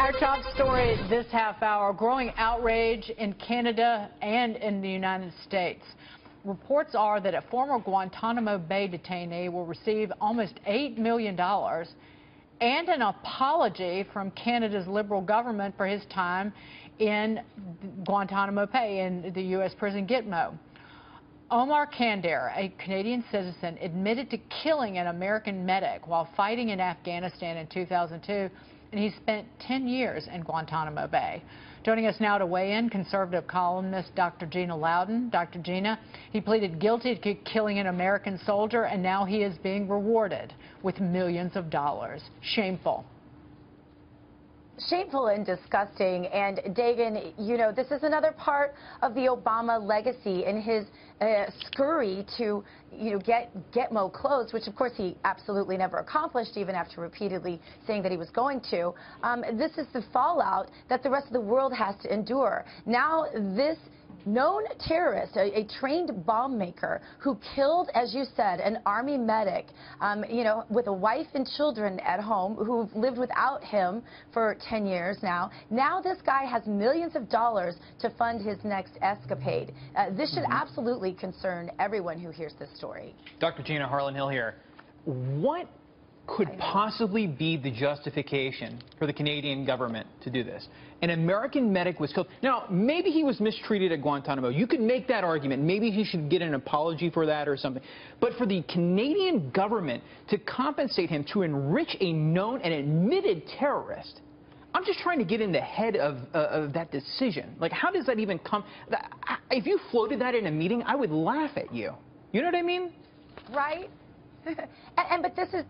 Our top story this half hour, growing outrage in Canada and in the United States. Reports are that a former Guantanamo Bay detainee will receive almost $8 million and an apology from Canada's Liberal government for his time in Guantanamo Bay in the U.S. prison Gitmo. Omar Kandar, a Canadian citizen, admitted to killing an American medic while fighting in Afghanistan in 2002, and he spent 10 years in Guantanamo Bay. Joining us now to weigh in, conservative columnist Dr. Gina Loudon. Dr. Gina, he pleaded guilty to killing an American soldier, and now he is being rewarded with millions of dollars. Shameful. Shameful and disgusting. And Dagan, you know, this is another part of the Obama legacy in his scurry to, get Gitmo closed, which of course he absolutely never accomplished, even after repeatedly saying that he was going to. This is the fallout that the rest of the world has to endure. Now this known terrorist, a trained bomb maker who killed, as you said, an Army medic, with a wife and children at home who've lived without him for 10 years now. Now this guy has millions of dollars to fund his next escapade. This should absolutely concern everyone who hears this story. Dr. Gina, Harlan Hill here. What could possibly be the justification for the Canadian government to do this? An American medic was killed. Now, maybe he was mistreated at Guantanamo. You could make that argument. Maybe he should get an apology for that or something. But for the Canadian government to compensate him to enrich a known and admitted terrorist, I'm just trying to get in the head of that decision. Like, how does that even come? If you floated that in a meeting, I would laugh at you. You know what I mean? Right. But this is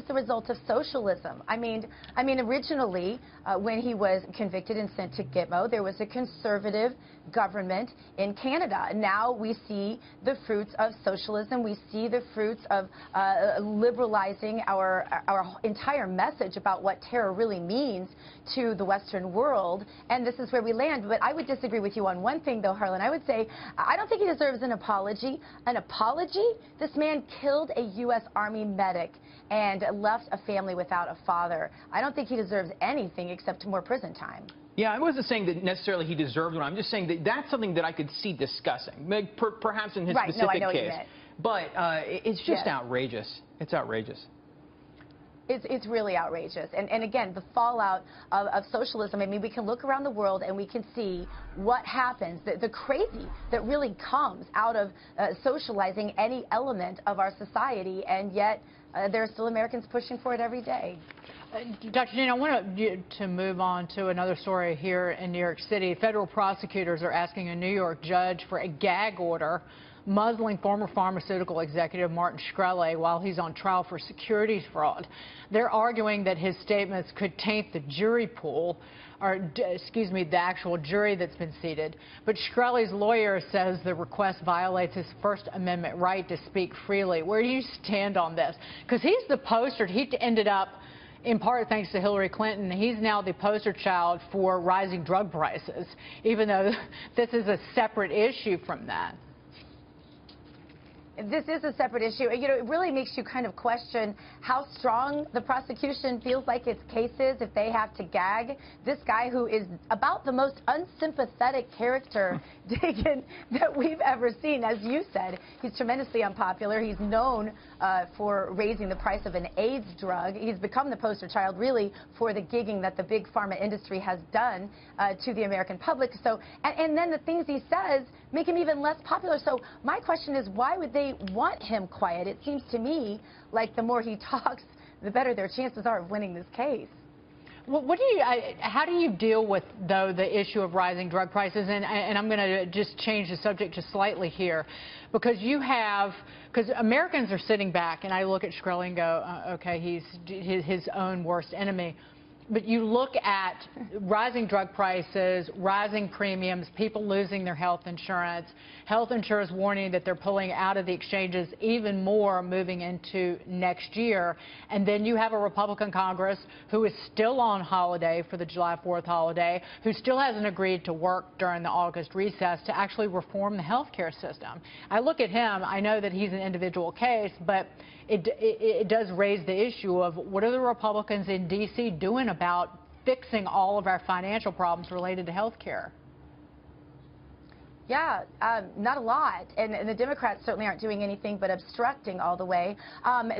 the result of socialism. I mean, originally, when he was convicted and sent to Gitmo, there was a conservative government in Canada. Now we see the fruits of socialism. We see the fruits of liberalizing our entire message about what terror really means to the Western world. And this is where we land. But I would disagree with you on one thing, though, Harlan. I would say I don't think he deserves an apology. An apology? This man killed a U.S. Army medic and left a family without a father. I don't think he deserves anything except more prison time. Yeah, I wasn't saying that necessarily he deserved one. I'm just saying that that's something that I could see discussing, perhaps in his specific case. But it's just outrageous. It's outrageous. It's really outrageous. And again, the fallout of socialism, I mean, we can look around the world and we can see what happens, the crazy that really comes out of socializing any element of our society, and yet there are still Americans pushing for it every day. Dr. Gina, I want to move on to another story here in New York City. Federal prosecutors are asking a New York judge for a gag order muzzling former pharmaceutical executive Martin Shkreli while he's on trial for securities fraud. They're arguing that his statements could taint the jury pool, or excuse me, the actual jury that's been seated. But Shkreli's lawyer says the request violates his First Amendment right to speak freely. Where do you stand on this? Because he's the poster. He ended up, in part thanks to Hillary Clinton, he's now the poster child for rising drug prices, even though this is a separate issue from that. This is a separate issue. It really makes you kind of question how strong the prosecution feels like its case is if they have to gag this guy who is about the most unsympathetic character, Dagan, that we've ever seen. As you said, he's tremendously unpopular. He's known for raising the price of an AIDS drug. He's become the poster child, really, for the gigging that the big pharma industry has done to the American public. So, and then the things he says make him even less popular. So my question is, why would they want him quiet? It seems to me like the more he talks, the better their chances are of winning this case. Well, how do you deal with, though, the issue of rising drug prices? And I'm going to just change the subject just slightly here, because because Americans are sitting back, and I look at Shkreli and go, okay, he's his own worst enemy. But you look at rising drug prices, rising premiums, people losing their health insurance warning that they're pulling out of the exchanges even more moving into next year. And then you have a Republican Congress who is still on holiday for the July 4th holiday, who still hasn't agreed to work during the August recess to actually reform the health care system. I look at him, I know that he's an individual case, but it does raise the issue of what are the Republicans in D.C. doing about fixing all of our financial problems related to health care? Yeah, not a lot. And the Democrats certainly aren't doing anything but obstructing all the way.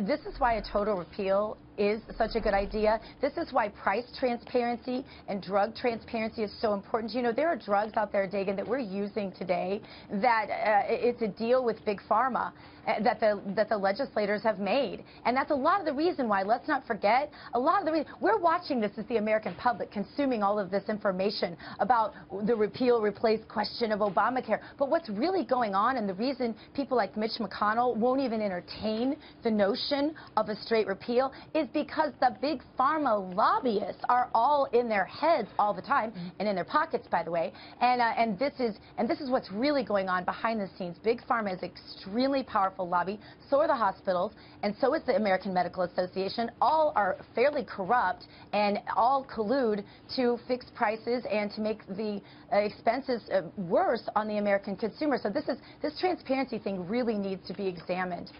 This is why a total repeal is such a good idea. This is why price transparency and drug transparency is so important. You know, there are drugs out there, Dagan, that we're using today that it's a deal with Big Pharma that the legislators have made. And that's a lot of the reason why, let's not forget, a lot of the reason we're watching this as the American public consuming all of this information about the repeal, replace question of Obamacare. But what's really going on, and the reason people like Mitch McConnell won't even entertain the notion of a straight repeal, is because the Big Pharma lobbyists are all in their heads all the time, and in their pockets, by the way. And this is what's really going on behind the scenes. Big Pharma is extremely powerful lobby. So are the hospitals, and so is the American Medical Association. All are fairly corrupt and all collude to fix prices and to make the expenses worse on the American consumer. So this transparency thing really needs to be examined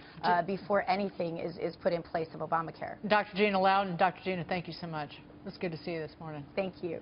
before anything is put in place of Obamacare. Dr. Gina Loudon. Dr. Gina, thank you so much. It's good to see you this morning. Thank you.